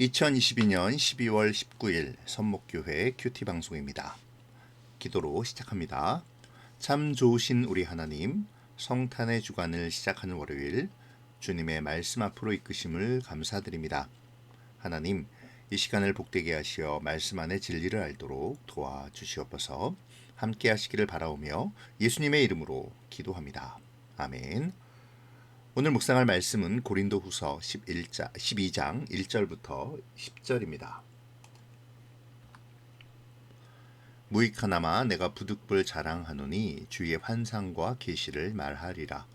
2022년 12월 19일 선목교회 큐티 방송입니다. 기도로 시작합니다. 참 좋으신 우리 하나님, 성탄의 주간을 시작하는 월요일 주님의 말씀 앞으로 이끄심을 감사드립니다. 하나님, 이 시간을 복되게 하시어 말씀 안의 진리를 알도록 도와주시옵소서. 함께 하시기를 바라오며 예수님의 이름으로 기도합니다. 아멘. 오늘 묵상할 말씀은 고린도후서 12장 1절부터 10절입니다. 무익하나마 내가 부득불 자랑하노니 주의 환상과 계시를 말하리라.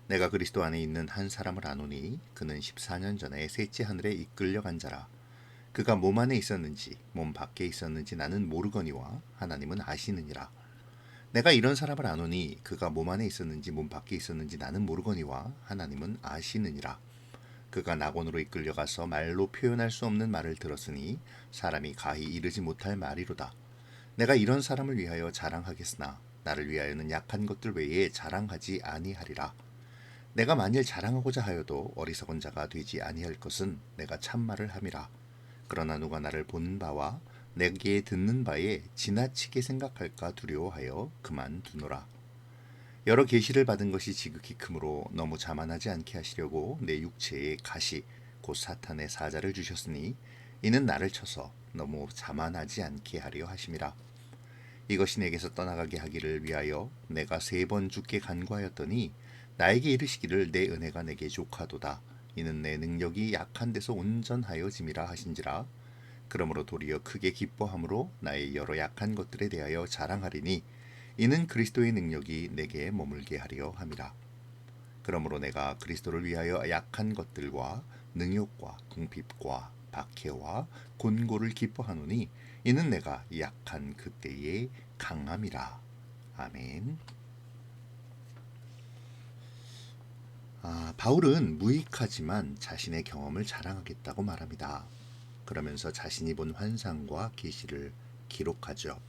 내가 그리스도 안에 있는 한 사람을 아노니 그는 14년 전에 셋째 하늘에 이끌려간 자라. 그가 몸 안에 있었는지 몸 밖에 있었는지 나는 모르거니와 하나님은 아시느니라. 내가 이런 사람을 아노니 그가 몸 안에 있었는지 몸 밖에 있었는지 나는 모르거니와 하나님은 아시느니라. 그가 낙원으로 이끌려가서 말로 표현할 수 없는 말을 들었으니 사람이 가히 이르지 못할 말이로다. 내가 이런 사람을 위하여 자랑하겠으나 나를 위하여는 약한 것들 외에 자랑하지 아니하리라. 내가 만일 자랑하고자 하여도 어리석은 자가 되지 아니할 것은 내가 참말을 함이라. 그러나 누가 나를 본 바와 내게 듣는 바에 지나치게 생각할까 두려워하여 그만두노라. 여러 계시를 받은 것이 지극히 크므로 너무 자만하지 않게 하시려고 내 육체에 가시 곧 사탄의 사자를 주셨으니 이는 나를 쳐서 너무 자만하지 않게 하려 하심이라. 이것이 내게서 떠나가게 하기를 위하여 내가 3번 주께 간구하였더니 나에게 이르시기를 내 은혜가 내게 족하도다. 이는 내 능력이 약한 데서 온전하여짐이라 하신지라. 그러므로 도리어 크게 기뻐함으로 나의 여러 약한 것들에 대하여 자랑하리니 이는 그리스도의 능력이 내게 머물게 하려 함이라. 그러므로 내가 그리스도를 위하여 약한 것들과 능욕과 궁핍과 박해와 곤고를 기뻐하노니 이는 내가 약한 그때의 강함이라. 아멘. 바울은 무익하지만 자신의 경험을 자랑하겠다고 말합니다. 그러면서 자신이 본 환상과 계시를 기록하죠.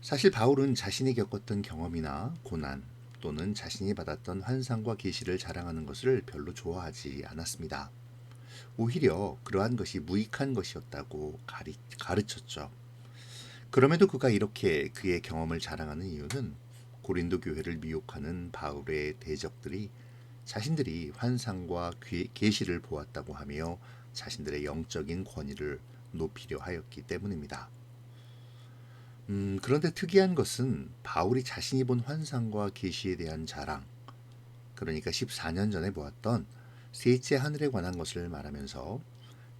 사실 바울은 자신이 겪었던 경험이나 고난 또는 자신이 받았던 환상과 계시를 자랑하는 것을 별로 좋아하지 않았습니다. 오히려 그러한 것이 무익한 것이었다고 가르쳤죠. 그럼에도 그가 이렇게 그의 경험을 자랑하는 이유는 고린도 교회를 미혹하는 바울의 대적들이 자신들이 환상과 계시를 보았다고 하며 자신들의 영적인 권위를 높이려 하였기 때문입니다. 그런데 특이한 것은 바울이 자신이 본 환상과 계시에 대한 자랑, 그러니까 14년 전에 보았던 셋째 하늘에 관한 것을 말하면서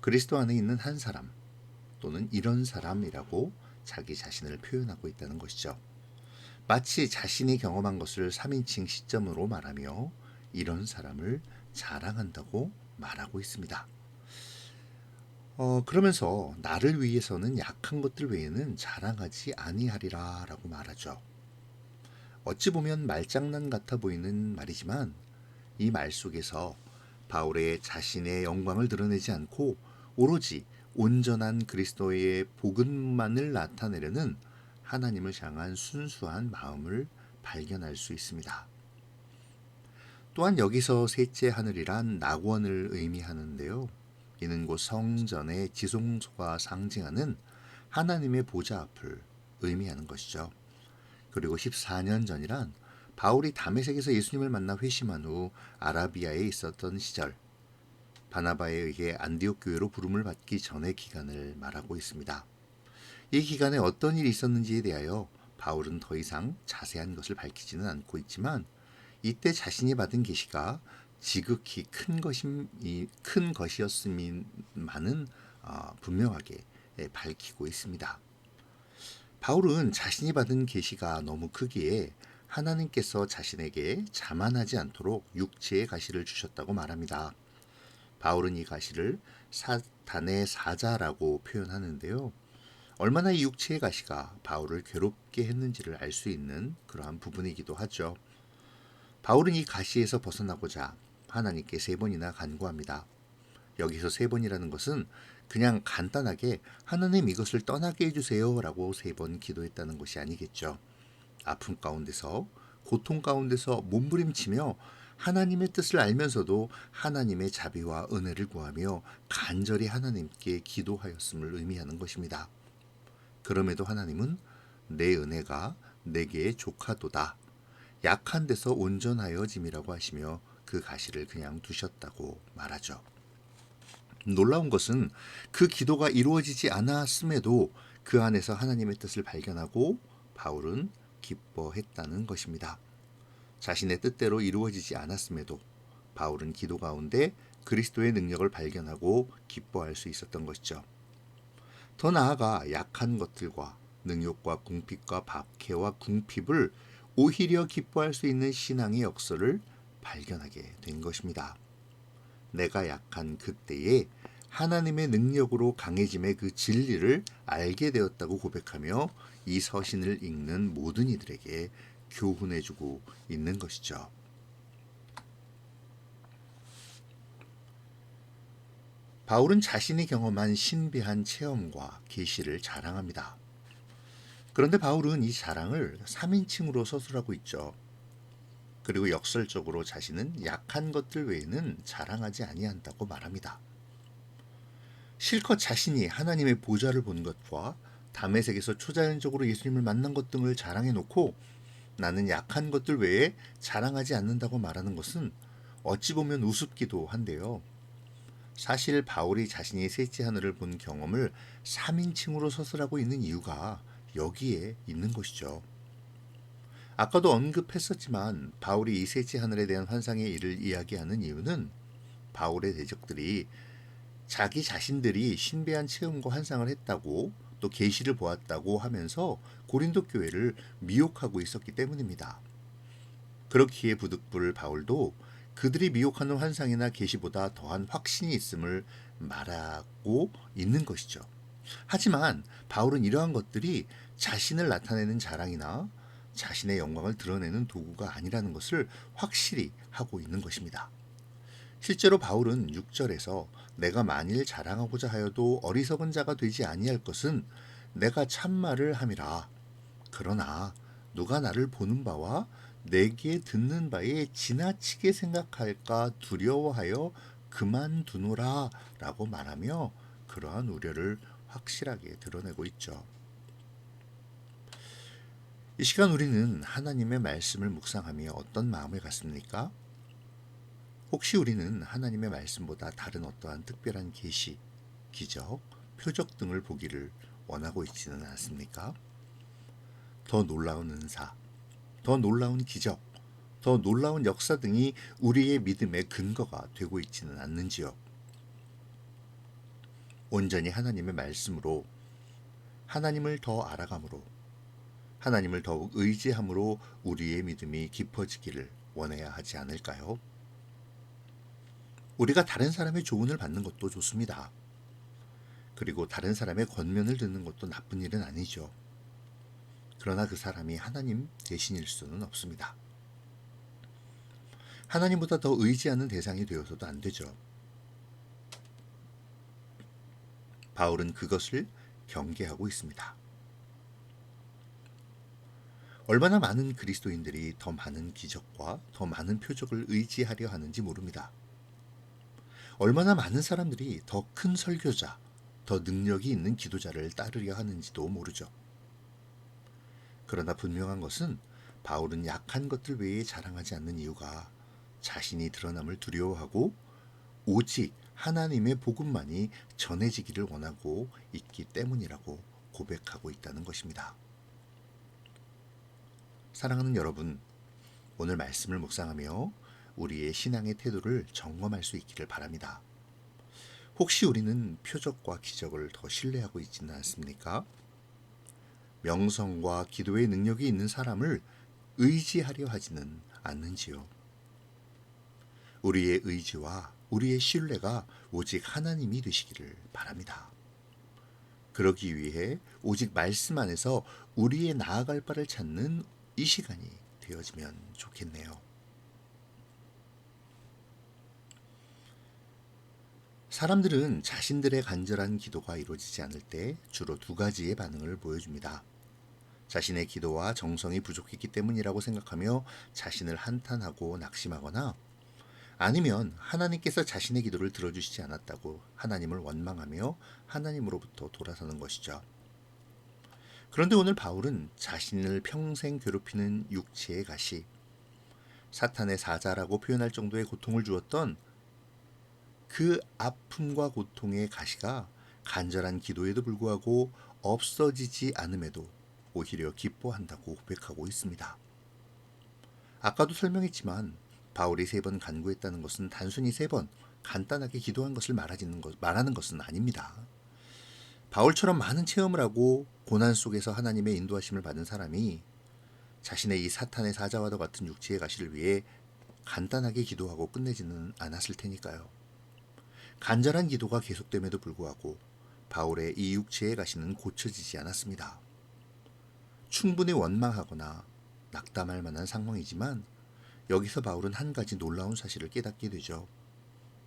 그리스도 안에 있는 한 사람 또는 이런 사람이라고 자기 자신을 표현하고 있다는 것이죠. 마치 자신이 경험한 것을 3인칭 시점으로 말하며 이런 사람을 자랑한다고 말하고 있습니다. 그러면서 나를 위해서는 약한 것들 외에는 자랑하지 아니하리라 라고 말하죠. 어찌 보면 말장난 같아 보이는 말이지만 이 말 속에서 바울의 자신의 영광을 드러내지 않고 오로지 온전한 그리스도의 복음만을 나타내려는 하나님을 향한 순수한 마음을 발견할 수 있습니다. 또한 여기서 셋째 하늘이란 낙원을 의미하는데요. 이는 곧 성전의 지성소가 상징하는 하나님의 보좌 앞을 의미하는 것이죠. 그리고 14년 전이란 바울이 다메섹에서 예수님을 만나 회심한 후 아라비아에 있었던 시절, 바나바에 의해 안디옥 교회로 부름을 받기 전의 기간을 말하고 있습니다. 이 기간에 어떤 일이 있었는지에 대하여 바울은 더 이상 자세한 것을 밝히지는 않고 있지만 이때 자신이 받은 계시가 지극히 큰 것이었음만은 분명하게 밝히고 있습니다. 바울은 자신이 받은 계시가 너무 크기에 하나님께서 자신에게 자만하지 않도록 육체의 가시를 주셨다고 말합니다. 바울은 이 가시를 사탄의 사자라고 표현하는데요. 얼마나 이 육체의 가시가 바울을 괴롭게 했는지를 알 수 있는 그러한 부분이기도 하죠. 바울은 이 가시에서 벗어나고자 하나님께 3번이나 간구합니다. 여기서 3번이라는 것은 그냥 간단하게 하나님 이것을 떠나게 해주세요 라고 3번 기도했다는 것이 아니겠죠. 아픔 가운데서 고통 가운데서 몸부림치며 하나님의 뜻을 알면서도 하나님의 자비와 은혜를 구하며 간절히 하나님께 기도하였음을 의미하는 것입니다. 그럼에도 하나님은 내 은혜가 내게 족하도다. 약한 데서 온전하여짐이라고 하시며 그 가시를 그냥 두셨다고 말하죠. 놀라운 것은 그 기도가 이루어지지 않았음에도 그 안에서 하나님의 뜻을 발견하고 바울은 기뻐했다는 것입니다. 자신의 뜻대로 이루어지지 않았음에도 바울은 기도 가운데 그리스도의 능력을 발견하고 기뻐할 수 있었던 것이죠. 더 나아가 약한 것들과 능욕과 궁핍과 박해와 궁핍을 오히려 기뻐할 수 있는 신앙의 역사를 발견하게 된 것입니다. 내가 약한 그때에 하나님의 능력으로 강해짐의 그 진리를 알게 되었다고 고백하며 이 서신을 읽는 모든 이들에게 교훈해주고 있는 것이죠. 바울은 자신이 경험한 신비한 체험과 계시를 자랑합니다. 그런데 바울은 이 자랑을 3인칭으로 서술하고 있죠. 그리고 역설적으로 자신은 약한 것들 외에는 자랑하지 아니한다고 말합니다. 실컷 자신이 하나님의 보좌를 본 것과 다메섹에서 초자연적으로 예수님을 만난 것 등을 자랑해놓고 나는 약한 것들 외에 자랑하지 않는다고 말하는 것은 어찌 보면 우습기도 한데요. 사실 바울이 자신이 셋째 하늘을 본 경험을 3인칭으로 서술하고 있는 이유가 여기에 있는 것이죠. 아까도 언급했었지만 바울이 이 셋째 하늘에 대한 환상의 일을 이야기하는 이유는 바울의 대적들이 자기 자신들이 신비한 체험과 환상을 했다고 또 계시를 보았다고 하면서 고린도 교회를 미혹하고 있었기 때문입니다. 그렇기에 부득불 바울도 그들이 미혹하는 환상이나 계시보다 더한 확신이 있음을 말하고 있는 것이죠. 하지만 바울은 이러한 것들이 자신을 나타내는 자랑이나 자신의 영광을 드러내는 도구가 아니라는 것을 확실히 하고 있는 것입니다. 실제로 바울은 6절에서 내가 만일 자랑하고자 하여도 어리석은 자가 되지 아니할 것은 내가 참말을 함이라. 그러나 누가 나를 보는 바와 내게 듣는 바에 지나치게 생각할까 두려워하여 그만두노라 라고 말하며 그러한 우려를 확실하게 드러내고 있죠. 이 시간 우리는 하나님의 말씀을 묵상하며 어떤 마음을 갖습니까? 혹시 우리는 하나님의 말씀보다 다른 어떠한 특별한 계시, 기적, 표적 등을 보기를 원하고 있지는 않습니까? 더 놀라운 은사, 더 놀라운 기적, 더 놀라운 역사 등이 우리의 믿음의 근거가 되고 있지는 않는지요. 온전히 하나님의 말씀으로 하나님을 더 알아감으로 하나님을 더욱 의지함으로 우리의 믿음이 깊어지기를 원해야 하지 않을까요? 우리가 다른 사람의 조언을 받는 것도 좋습니다. 그리고 다른 사람의 권면을 듣는 것도 나쁜 일은 아니죠. 그러나 그 사람이 하나님 대신일 수는 없습니다. 하나님보다 더 의지하는 대상이 되어서도 안 되죠. 바울은 그것을 경계하고 있습니다. 얼마나 많은 그리스도인들이 더 많은 기적과 더 많은 표적을 의지하려 하는지 모릅니다. 얼마나 많은 사람들이 더 큰 설교자, 더 능력이 있는 기도자를 따르려 하는지도 모르죠. 그러나 분명한 것은 바울은 약한 것들 외에 자랑하지 않는 이유가 자신이 드러남을 두려워하고 오직 하나님의 복음만이 전해지기를 원하고 있기 때문이라고 고백하고 있다는 것입니다. 사랑하는 여러분, 오늘 말씀을 묵상하며 우리의 신앙의 태도를 점검할 수 있기를 바랍니다. 혹시 우리는 표적과 기적을 더 신뢰하고 있지는 않습니까? 명성과 기도의 능력이 있는 사람을 의지하려 하지는 않는지요. 우리의 의지와 우리의 신뢰가 오직 하나님이 되시기를 바랍니다. 그러기 위해 오직 말씀 안에서 우리의 나아갈 바를 찾는 이 시간이 되어지면 좋겠네요. 사람들은 자신들의 간절한 기도가 이루어지지 않을 때 주로 두 가지의 반응을 보여줍니다. 자신의 기도와 정성이 부족했기 때문이라고 생각하며 자신을 한탄하고 낙심하거나 아니면 하나님께서 자신의 기도를 들어주시지 않았다고 하나님을 원망하며 하나님으로부터 돌아서는 것이죠. 그런데 오늘 바울은 자신을 평생 괴롭히는 육체의 가시, 사탄의 사자라고 표현할 정도의 고통을 주었던 그 아픔과 고통의 가시가 간절한 기도에도 불구하고 없어지지 않음에도 오히려 기뻐한다고 고백하고 있습니다. 아까도 설명했지만 바울이 3번 간구했다는 것은 단순히 3번 간단하게 기도한 것을 말하는 것은 아닙니다. 바울처럼 많은 체험을 하고 고난 속에서 하나님의 인도하심을 받은 사람이 자신의 이 사탄의 사자와도 같은 육체의 가시를 위해 간단하게 기도하고 끝내지는 않았을 테니까요. 간절한 기도가 계속됨에도 불구하고 바울의 이 육체의 가시는 고쳐지지 않았습니다. 충분히 원망하거나 낙담할 만한 상황이지만 여기서 바울은 한 가지 놀라운 사실을 깨닫게 되죠.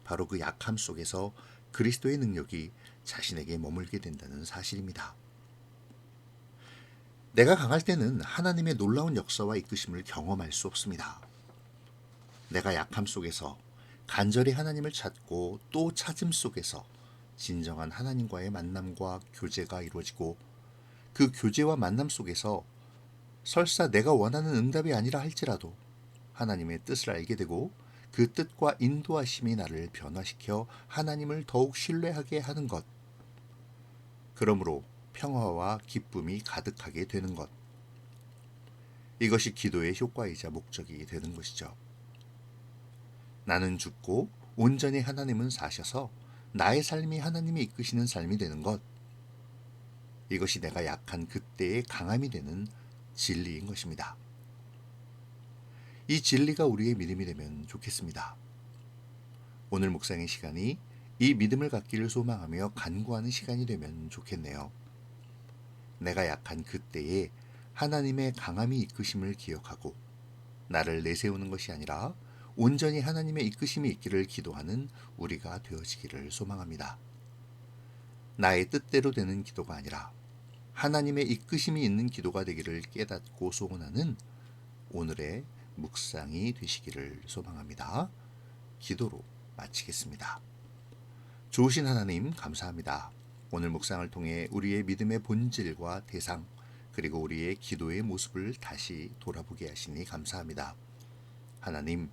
바로 그 약함 속에서 그리스도의 능력이 자신에게 머물게 된다는 사실입니다. 내가 강할 때는 하나님의 놀라운 역사와 이끄심을 경험할 수 없습니다. 내가 약함 속에서 간절히 하나님을 찾고 또 찾음 속에서 진정한 하나님과의 만남과 교제가 이루어지고 그 교제와 만남 속에서 설사 내가 원하는 응답이 아니라 할지라도 하나님의 뜻을 알게 되고 그 뜻과 인도하심이 나를 변화시켜 하나님을 더욱 신뢰하게 하는 것. 그러므로 평화와 기쁨이 가득하게 되는 것. 이것이 기도의 효과이자 목적이 되는 것이죠. 나는 죽고 온전히 하나님은 사셔서 나의 삶이 하나님이 이끄시는 삶이 되는 것. 이것이 내가 약한 그때의 강함이 되는 진리인 것입니다. 이 진리가 우리의 믿음이 되면 좋겠습니다. 오늘 묵상의 시간이 이 믿음을 갖기를 소망하며 간구하는 시간이 되면 좋겠네요. 내가 약한 그때에 하나님의 강함이 이끄심을 기억하고 나를 내세우는 것이 아니라 온전히 하나님의 이끄심이 있기를 기도하는 우리가 되어지기를 소망합니다. 나의 뜻대로 되는 기도가 아니라 하나님의 이끄심이 있는 기도가 되기를 깨닫고 소원하는 오늘의 묵상이 되시기를 소망합니다. 기도로 마치겠습니다. 좋으신 하나님 감사합니다. 오늘 묵상을 통해 우리의 믿음의 본질과 대상 그리고 우리의 기도의 모습을 다시 돌아보게 하시니 감사합니다. 하나님,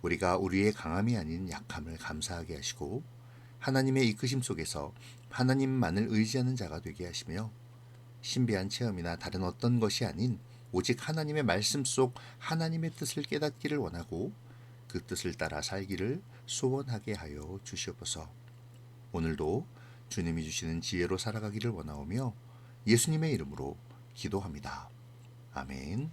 우리가 우리의 강함이 아닌 약함을 감사하게 하시고 하나님의 이끄심 속에서 하나님만을 의지하는 자가 되게 하시며 신비한 체험이나 다른 어떤 것이 아닌 오직 하나님의 말씀 속 하나님의 뜻을 깨닫기를 원하고 그 뜻을 따라 살기를 소원하게 하여 주시옵소서. 오늘도 주님이 주시는 지혜로 살아가기를 원하오며 예수님의 이름으로 기도합니다. 아멘.